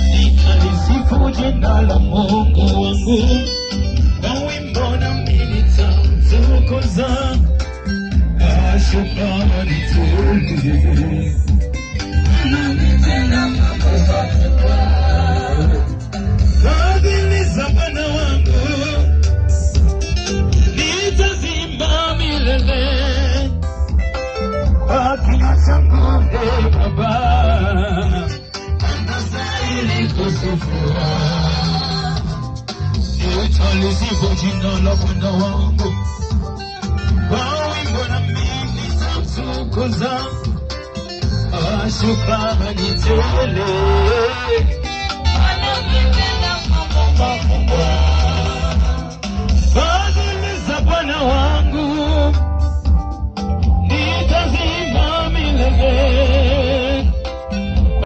Nitalisifu jina la Mungu wangu kwa wimbo na mimi nitamtukuza. Shukrani tele ananitenda mambo makubwa. Fadhili za Bwana wangu nitazimba milele. Kwa kinywa changu Baba anastahili kusifiwa. Nitalisifu jina la Bwana wangu kwa wimbo na mimi nitamtukuza. Shukrani tele ananitenda mambo makubwa. Fadhili za Bwana wangu